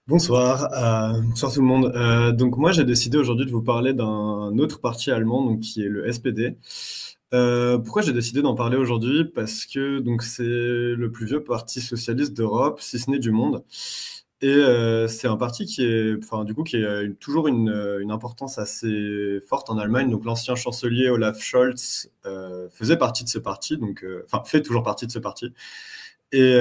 Bonsoir, bonsoir tout le monde. Donc moi j'ai décidé aujourd'hui de vous parler d'un autre parti allemand, donc qui est le SPD. Pourquoi j'ai décidé d'en parler aujourd'hui? Parce que donc c'est le plus vieux parti socialiste d'Europe, si ce n'est du monde. Et c'est un parti qui est, enfin du coup, qui a toujours une importance assez forte en Allemagne. Donc l'ancien chancelier Olaf Scholz faisait partie de ce parti, donc enfin fait toujours partie de ce parti. Et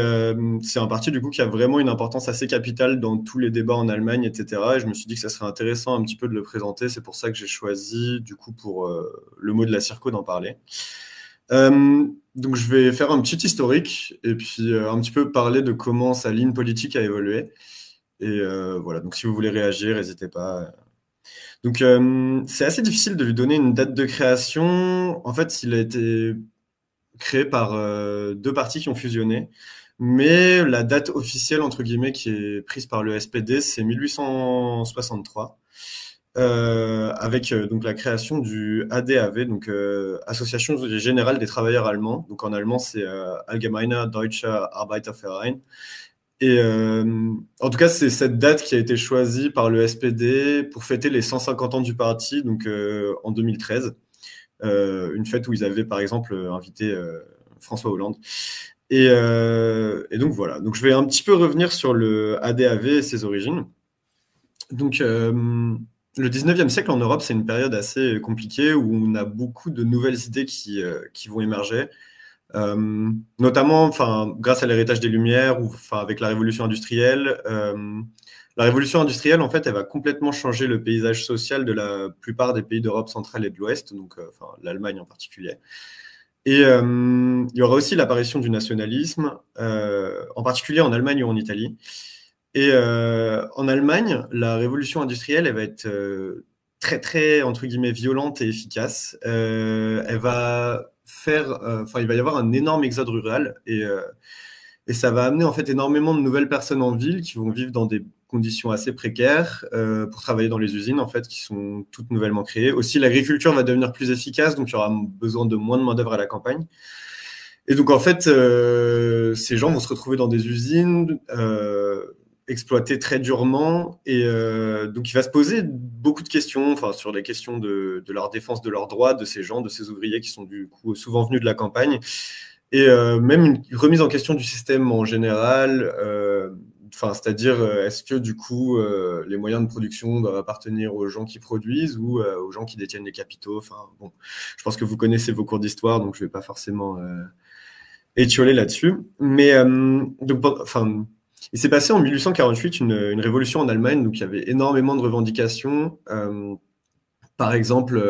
c'est un parti du coup qui a vraiment une importance assez capitale dans tous les débats en Allemagne, etc. Et je me suis dit que ça serait intéressant un petit peu de le présenter. C'est pour ça que j'ai choisi du coup pour le mot de la circo d'en parler. Donc je vais faire un petit historique et puis un petit peu parler de comment sa ligne politique a évolué. Et voilà, donc si vous voulez réagir, n'hésitez pas. Donc c'est assez difficile de lui donner une date de création. En fait, il a été créé par deux partis qui ont fusionné. Mais la date officielle, entre guillemets, qui est prise par le SPD, c'est 1863, avec donc la création du ADAV, donc Association Générale des Travailleurs Allemands. Donc en allemand, c'est Allgemeiner Deutscher Arbeiterverein. Et en tout cas, c'est cette date qui a été choisie par le SPD pour fêter les 150 ans du parti, donc en 2013. Une fête où ils avaient par exemple invité François Hollande. Et donc voilà. Donc je vais un petit peu revenir sur le ADAV et ses origines. Donc le 19e siècle en Europe, c'est une période assez compliquée où on a beaucoup de nouvelles idées qui vont émerger. Notamment, enfin, grâce à l'héritage des Lumières ou enfin avec la révolution industrielle. La révolution industrielle, en fait, elle va complètement changer le paysage social de la plupart des pays d'Europe centrale et de l'Ouest, donc enfin, l'Allemagne en particulier. Et il y aura aussi l'apparition du nationalisme, en particulier en Allemagne ou en Italie. Et en Allemagne, la révolution industrielle, elle va être très, très, entre guillemets, violente et efficace. Elle va faire, enfin, il va y avoir un énorme exode rural et ça va amener en fait énormément de nouvelles personnes en ville qui vont vivre dans des conditions assez précaires pour travailler dans les usines en fait qui sont toutes nouvellement créées. Aussi, l'agriculture va devenir plus efficace, donc il y aura besoin de moins de main-d'œuvre à la campagne. Et donc en fait, ces gens vont se retrouver dans des usines exploitées très durement, et donc il va se poser beaucoup de questions, enfin sur les questions de leur défense de leurs droits de ces gens, de ces ouvriers qui sont du coup souvent venus de la campagne. Et même une remise en question du système en général, enfin, c'est-à-dire, est-ce que du coup, les moyens de production doivent appartenir aux gens qui produisent ou aux gens qui détiennent les capitaux? Enfin, bon, je pense que vous connaissez vos cours d'histoire, donc je vais pas forcément étioler là-dessus. Mais donc, enfin, il s'est passé en 1848 une révolution en Allemagne, donc il y avait énormément de revendications. Par exemple,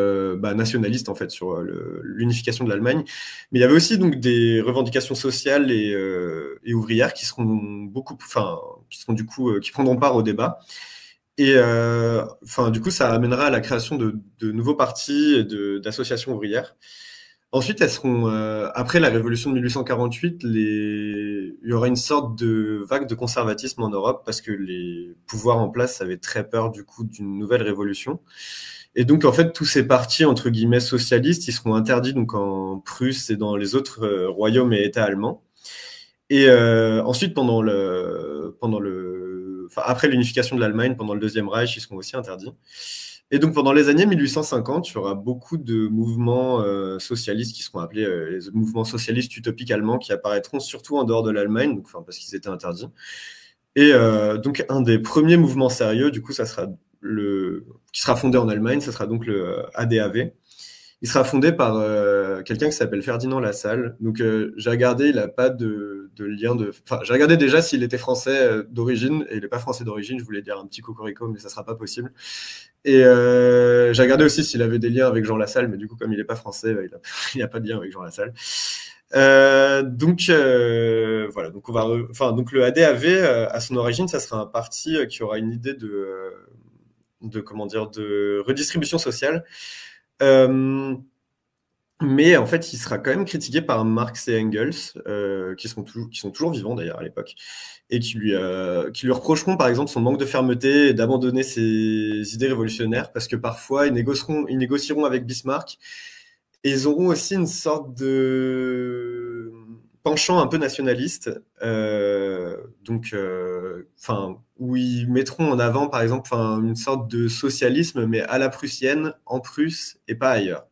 nationaliste en fait sur l'unification de l'Allemagne, mais il y avait aussi donc des revendications sociales et ouvrières qui seront beaucoup, enfin, qui seront du coup, qui prendront part au débat. Et enfin, du coup, ça amènera à la création de nouveaux partis et d'associations ouvrières. Ensuite, elles seront après la révolution de 1848, il y aura une sorte de vague de conservatisme en Europe parce que les pouvoirs en place avaient très peur du coup d'une nouvelle révolution. Et donc, en fait, tous ces partis, entre guillemets, socialistes, ils seront interdits donc en Prusse et dans les autres royaumes et États allemands. Et ensuite, enfin, après l'unification de l'Allemagne, pendant le Deuxième Reich, ils seront aussi interdits. Et donc, pendant les années 1850, il y aura beaucoup de mouvements socialistes qui seront appelés les mouvements socialistes utopiques allemands qui apparaîtront surtout en dehors de l'Allemagne, donc, enfin, parce qu'ils étaient interdits. Et donc, un des premiers mouvements sérieux, du coup, ça sera qui sera fondé en Allemagne, ça sera donc le ADAV. Il sera fondé par quelqu'un qui s'appelle Ferdinand Lassalle. Donc j'ai regardé, il n'a pas de lien de... Enfin, j'ai regardé déjà s'il était français d'origine, et il n'est pas français d'origine. Je voulais dire un petit cocorico, mais ça sera pas possible. Et j'ai regardé aussi s'il avait des liens avec Jean Lassalle, mais du coup, comme il n'est pas français, il n'a pas de lien avec Jean Lassalle. Voilà, donc enfin, donc le ADAV à son origine, ça sera un parti qui aura une idée de comment dire, de redistribution sociale. Euh, mais en fait, il sera quand même critiqué par Marx et Engels, qui sont toujours vivants d'ailleurs à l'époque, et qui lui reprocheront par exemple son manque de fermeté et d'abandonner ses idées révolutionnaires, parce que parfois ils négocieront avec Bismarck, et ils auront aussi une sorte de penchant un peu nationaliste, enfin, où ils mettront en avant par exemple, enfin, une sorte de socialisme, mais à la prussienne, en Prusse et pas ailleurs.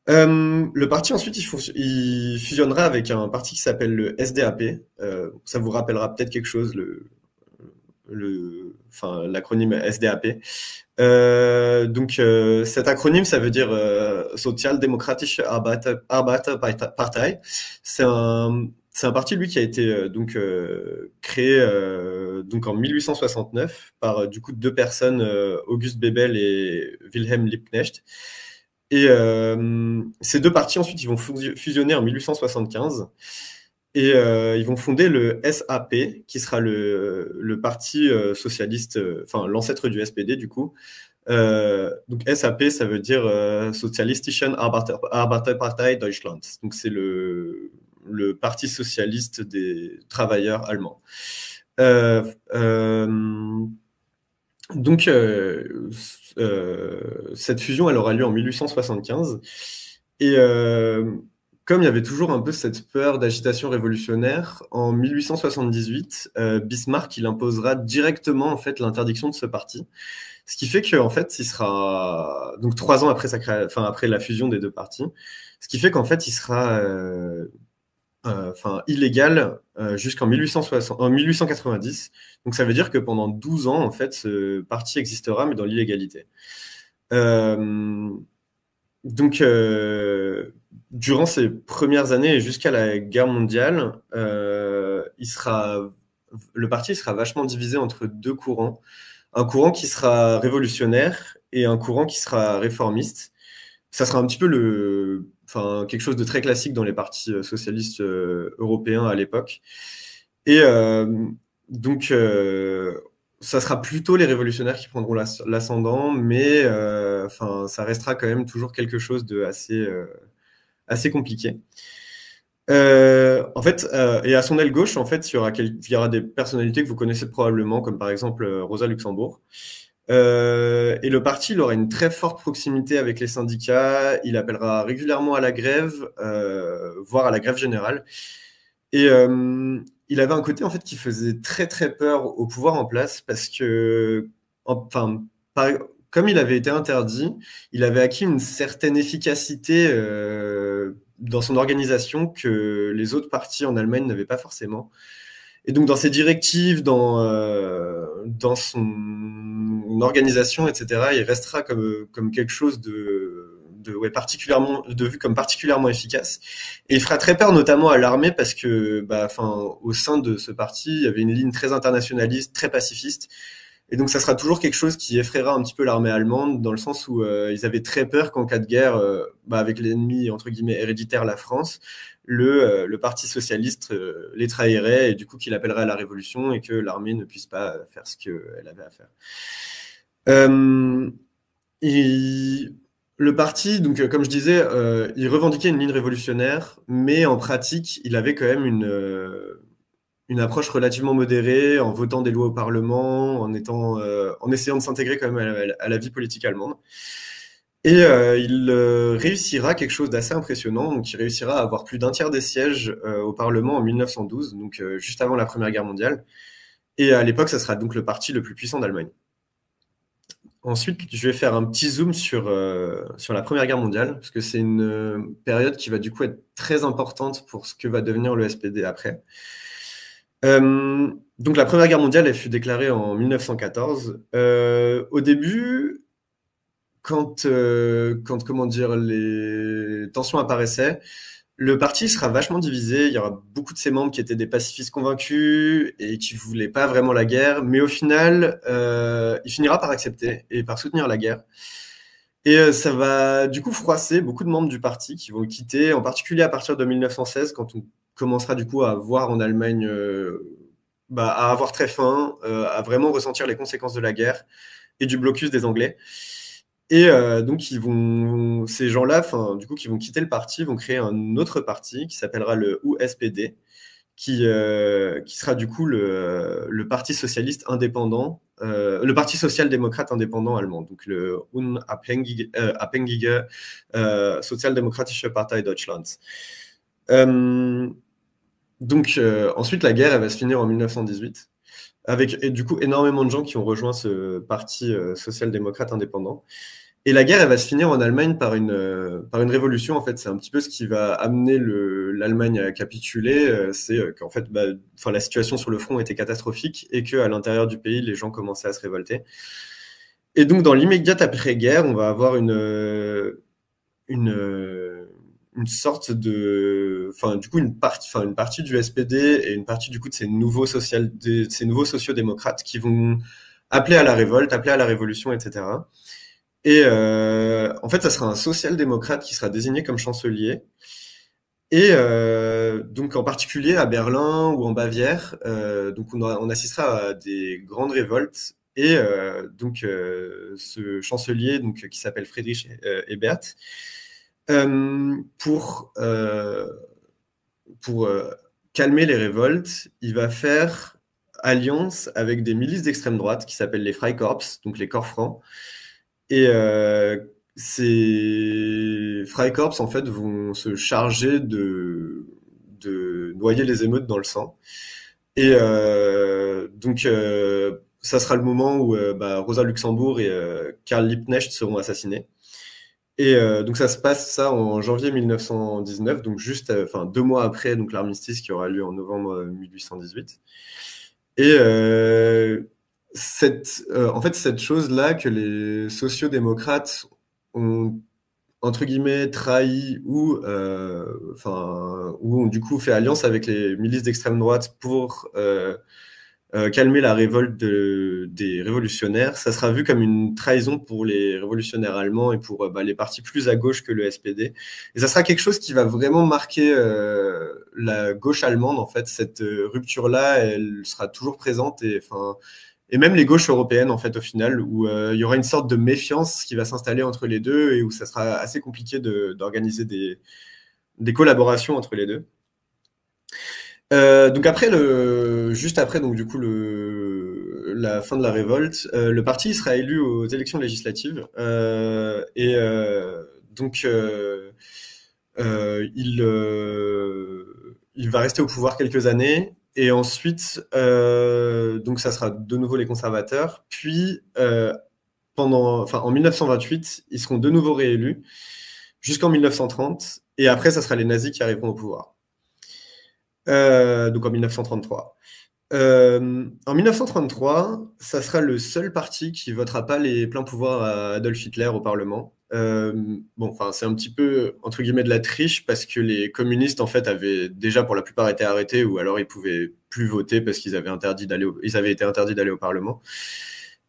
Le parti ensuite, il fusionnera avec un parti qui s'appelle le SDAP. Ça vous rappellera peut-être quelque chose, enfin, l'acronyme SDAP. Cet acronyme, ça veut dire Sozialdemokratische Arbeiterpartei. C'est un parti, lui, qui a été créé donc en 1869 par du coup deux personnes, August Bebel et Wilhelm Liebknecht. Et ces deux partis, ensuite, ils vont fusionner en 1875 et ils vont fonder le SAP, qui sera le parti socialiste, enfin l'ancêtre du SPD, du coup. Donc SAP, ça veut dire Sozialistischen Arbeiterpartei Deutschland. Donc c'est le parti socialiste des travailleurs allemands. Euh, euh, cette fusion, elle aura lieu en 1875. Et comme il y avait toujours un peu cette peur d'agitation révolutionnaire, en 1878, Bismarck, il imposera directement en fait l'interdiction de ce parti. Ce qui fait qu'en fait, il sera donc 3 ans après enfin, après la fusion des deux partis. Ce qui fait qu'en fait, il sera enfin, illégal jusqu'en 1890. Donc ça veut dire que pendant 12 ans, en fait, ce parti existera, mais dans l'illégalité. Euh, Durant ces premières années et jusqu'à la guerre mondiale, le parti sera vachement divisé entre deux courants. Un courant qui sera révolutionnaire et un courant qui sera réformiste. Ça sera un petit peu enfin, quelque chose de très classique dans les partis socialistes européens à l'époque. Et donc, ça sera plutôt les révolutionnaires qui prendront l'ascendant, mais enfin, ça restera quand même toujours quelque chose de assez compliqué. En fait, et à son aile gauche, en fait, il y aura des personnalités que vous connaissez probablement, comme par exemple Rosa Luxembourg. Et le parti, il aura une très forte proximité avec les syndicats. Il appellera régulièrement à la grève, voire à la grève générale. Et il avait un côté en fait qui faisait très très peur au pouvoir en place parce que, enfin, comme il avait été interdit, il avait acquis une certaine efficacité dans son organisation que les autres partis en Allemagne n'avaient pas forcément. Et donc dans ses directives, dans son organisation, etc., il restera comme quelque chose de vu comme particulièrement efficace. Et il fera très peur notamment à l'armée parce que, bah, enfin, au sein de ce parti, il y avait une ligne très internationaliste, très pacifiste. Et donc ça sera toujours quelque chose qui effraiera un petit peu l'armée allemande, dans le sens où ils avaient très peur qu'en cas de guerre, bah, avec l'ennemi entre guillemets héréditaire, la France, le parti socialiste les trahirait et du coup qu'il appellerait à la révolution et que l'armée ne puisse pas faire ce qu'elle avait à faire. Euh, il- le parti, donc comme je disais, il revendiquait une ligne révolutionnaire, mais en pratique, il avait quand même une approche relativement modérée, en votant des lois au Parlement, en essayant de s'intégrer quand même à la vie politique allemande. Et il réussira quelque chose d'assez impressionnant. Donc, il réussira à avoir plus d'un tiers des sièges au Parlement en 1912, donc juste avant la Première Guerre mondiale. Et à l'époque, ça sera donc le parti le plus puissant d'Allemagne. Ensuite, je vais faire un petit zoom sur la Première Guerre mondiale, parce que c'est une période qui va du coup être très importante pour ce que va devenir le SPD après. Donc la Première Guerre mondiale, elle fut déclarée en 1914. Au début, quand comment dire, les tensions apparaissaient, le parti sera vachement divisé. Il y aura beaucoup de ses membres qui étaient des pacifistes convaincus et qui voulaient pas vraiment la guerre, mais au final, il finira par accepter et par soutenir la guerre. Et ça va du coup froisser beaucoup de membres du parti qui vont le quitter, en particulier à partir de 1916, quand on commencera du coup à voir en Allemagne, à avoir très faim, à vraiment ressentir les conséquences de la guerre et du blocus des Anglais. Et donc ces gens-là, enfin du coup, qui vont quitter le parti, vont créer un autre parti qui s'appellera le USPD, qui sera du coup le Parti socialiste indépendant, le Parti social-démocrate indépendant allemand, donc le Unabhängige Sozialdemokratische Partei Deutschlands. Ensuite, la guerre, elle va se finir en 1918, avec et du coup énormément de gens qui ont rejoint ce parti social-démocrate indépendant. Et la guerre, elle va se finir en Allemagne par une révolution. En fait, c'est un petit peu ce qui va amener l'Allemagne à capituler. C'est qu'en fait, la situation sur le front était catastrophique et qu'à l'intérieur du pays, les gens commençaient à se révolter. Et donc, dans l'immédiate après-guerre, on va avoir une sorte de, enfin, du coup, une partie du SPD et une partie du coup de ces nouveaux sociodémocrates qui vont appeler à la révolte, appeler à la révolution, etc. Et en fait, ça sera un social-démocrate qui sera désigné comme chancelier. Et donc, en particulier à Berlin ou en Bavière, donc on assistera à des grandes révoltes. Et ce chancelier, donc qui s'appelle Friedrich Ebert, pour calmer les révoltes, il va faire alliance avec des milices d'extrême droite qui s'appellent les Freikorps, donc les corps francs. Et ces Freikorps, en fait, vont se charger de noyer les émeutes dans le sang. Et ça sera le moment où Rosa Luxembourg et Karl Liebknecht seront assassinés. Et donc ça se passe ça en janvier 1919, donc juste, 2 mois après donc l'armistice qui aura lieu en novembre 1818. Et en fait, cette chose-là que les sociodémocrates ont entre guillemets trahi ou ont du coup fait alliance avec les milices d'extrême droite pour calmer la révolte des révolutionnaires, ça sera vu comme une trahison pour les révolutionnaires allemands et pour les partis plus à gauche que le SPD. Et ça sera quelque chose qui va vraiment marquer la gauche allemande, en fait. Cette rupture-là, elle sera toujours présente et même les gauches européennes, en fait, au final, où il y aura une sorte de méfiance qui va s'installer entre les deux et où ça sera assez compliqué d'organiser des collaborations entre les deux. Donc juste après donc du coup la fin de la révolte, le parti sera élu aux élections législatives il va rester au pouvoir quelques années et ensuite donc ça sera de nouveau les conservateurs. Puis en 1928, ils seront de nouveau réélus jusqu'en 1930 et après ça sera les nazis qui arriveront au pouvoir. Donc en 1933. En 1933, ça sera le seul parti qui votera pas les pleins pouvoirs à Adolf Hitler au Parlement. C'est un petit peu entre guillemets de la triche parce que les communistes en fait avaient déjà pour la plupart été arrêtés ou alors ils pouvaient plus voter parce qu'ils avaient été interdits d'aller au Parlement.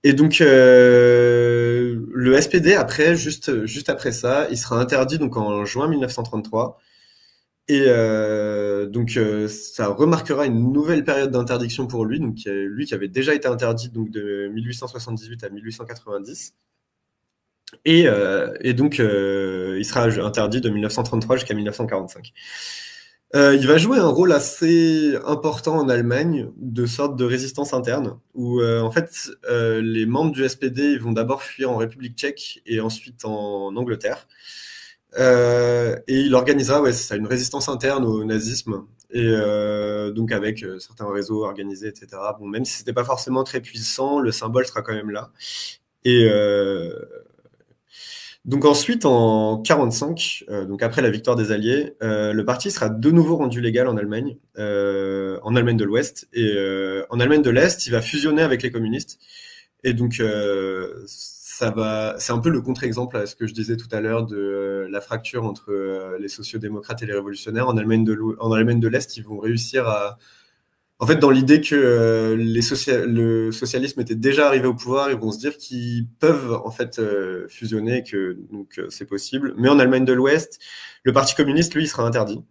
Et donc le SPD après, juste après ça, il sera interdit donc en juin 1933. Et ça remarquera une nouvelle période d'interdiction pour lui, donc lui qui avait déjà été interdit donc de 1878 à 1890. Et donc il sera interdit de 1933 jusqu'à 1945. Il va jouer un rôle assez important en Allemagne, de sorte de résistance interne, où en fait les membres du SPD ils vont d'abord fuir en République tchèque et ensuite en Angleterre. Et il organisera une résistance interne au nazisme et donc avec certains réseaux organisés, etc. Bon, même si c'était pas forcément très puissant, le symbole sera quand même là. Et donc ensuite, en 45, donc après la victoire des Alliés, le parti sera de nouveau rendu légal en Allemagne de l'Ouest, et en Allemagne de l'Est, il va fusionner avec les communistes. Et donc c'est un peu le contre-exemple à ce que je disais tout à l'heure de la fracture entre les sociodémocrates et les révolutionnaires. En Allemagne de l'Est, ils vont réussir à, en fait, dans l'idée que le socialisme était déjà arrivé au pouvoir, ils vont se dire qu'ils peuvent en fait fusionner, que donc c'est possible. Mais en Allemagne de l'Ouest, le Parti communiste, lui, il sera interdit.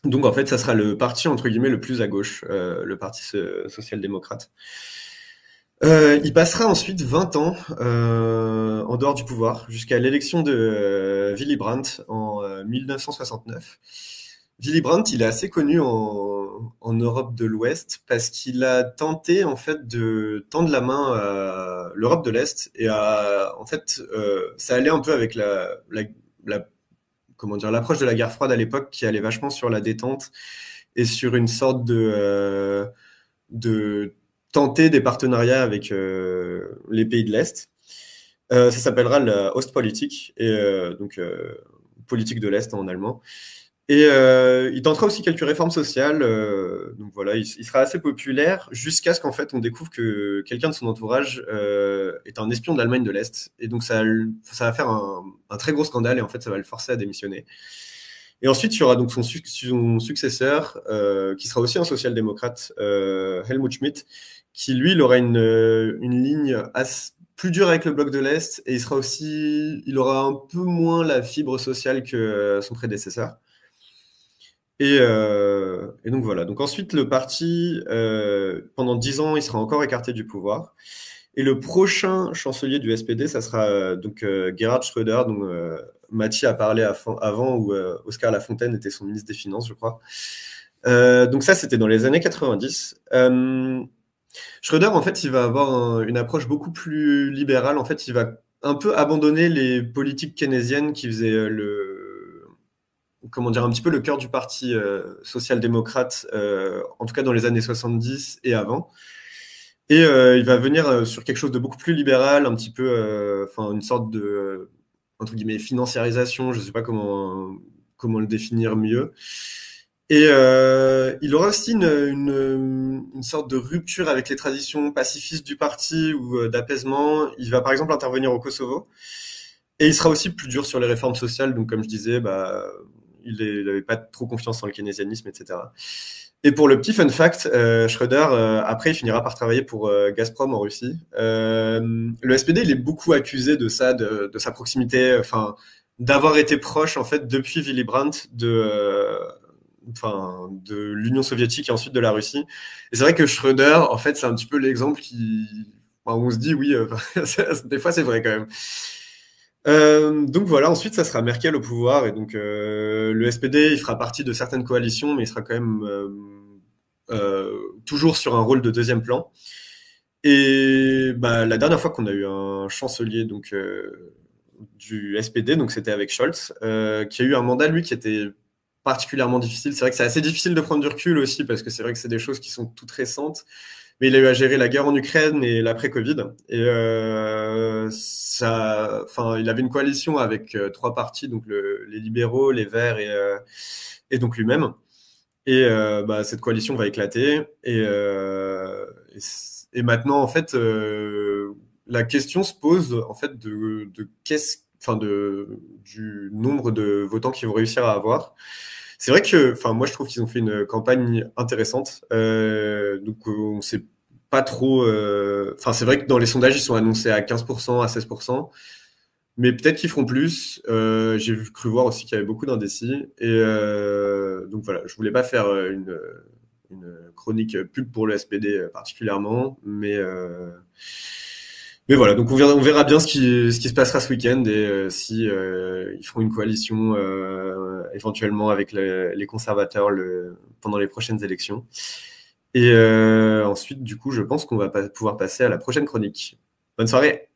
Donc en fait, ça sera le parti entre guillemets le plus à gauche, le Parti social-démocrate. Il passera ensuite 20 ans en dehors du pouvoir, jusqu'à l'élection de Willy Brandt en 1969. Willy Brandt, il est assez connu en Europe de l'Ouest parce qu'il a tenté en fait de tendre la main à l'Europe de l'Est et en fait, ça allait un peu avec la comment dire, l'approche de la guerre froide à l'époque qui allait vachement sur la détente et sur une sorte de tenter des partenariats avec les pays de l'Est. Ça s'appellera la Ostpolitik, et donc politique de l'Est en allemand. Et il tentera aussi quelques réformes sociales. Donc voilà, il sera assez populaire jusqu'à ce qu'en fait on découvre que quelqu'un de son entourage est un espion de l'Allemagne de l'Est. Et donc ça va faire un très gros scandale et en fait ça va le forcer à démissionner. Et ensuite, il y aura donc son successeur, qui sera aussi un social-démocrate, Helmut Schmidt, qui lui, il aura une ligne plus dure avec le bloc de l'Est et il aura un peu moins la fibre sociale que son prédécesseur. Et donc voilà. Donc ensuite, le parti, pendant 10 ans, il sera encore écarté du pouvoir. Et le prochain chancelier du SPD, ça sera donc Gerhard Schröder, dont Mathie a parlé avant, où Oscar Lafontaine était son ministre des Finances, je crois. Donc ça, c'était dans les années 90. Schröder, en fait, il va avoir une approche beaucoup plus libérale. En fait, il va un peu abandonner les politiques keynésiennes qui faisaient comment dire, un petit peu le cœur du parti social-démocrate, en tout cas dans les années 70 et avant. Et il va venir sur quelque chose de beaucoup plus libéral, un petit peu, enfin une sorte de entre guillemets financiarisation, je ne sais pas comment le définir mieux. Et il aura aussi une sorte de rupture avec les traditions pacifistes du parti ou d'apaisement. Il va par exemple intervenir au Kosovo. Et il sera aussi plus dur sur les réformes sociales. Donc comme je disais, bah, il n'avait pas trop confiance en le keynésianisme, etc. Et pour le petit fun fact, Schröder, après, il finira par travailler pour Gazprom en Russie. Le SPD, il est beaucoup accusé de ça, de sa proximité, enfin, d'avoir été proche, en fait, depuis Willy Brandt, de l'Union soviétique et ensuite de la Russie. Et c'est vrai que Schröder, en fait, c'est un petit peu l'exemple enfin, on se dit, oui, des fois, c'est vrai quand même. Donc voilà, ensuite ça sera Merkel au pouvoir et donc le SPD il fera partie de certaines coalitions mais il sera quand même toujours sur un rôle de deuxième plan. Et bah, la dernière fois qu'on a eu un chancelier donc du SPD, donc c'était avec Scholz, qui a eu un mandat lui qui était particulièrement difficile. C'est vrai que c'est assez difficile de prendre du recul aussi parce que c'est vrai que c'est des choses qui sont toutes récentes. Mais il a eu à gérer la guerre en Ukraine et l'après-Covid. Et enfin, il avait une coalition avec trois partis, donc les libéraux, les Verts et donc lui-même. Et bah, cette coalition va éclater. Et maintenant, en fait, la question se pose en fait du nombre de votants qu'ils vont réussir à avoir. C'est vrai que, enfin, moi, je trouve qu'ils ont fait une campagne intéressante. Donc, on sait pas trop. Enfin, c'est vrai que dans les sondages, ils sont annoncés à 15%, à 16%. Mais peut-être qu'ils feront plus. J'ai cru voir aussi qu'il y avait beaucoup d'indécis. Et donc voilà, je voulais pas faire une chronique pub pour le SPD particulièrement, mais voilà, donc on verra bien ce qui se passera ce week-end et si ils feront une coalition éventuellement avec les conservateurs pendant les prochaines élections. Et ensuite, du coup, je pense qu'on va pouvoir passer à la prochaine chronique. Bonne soirée!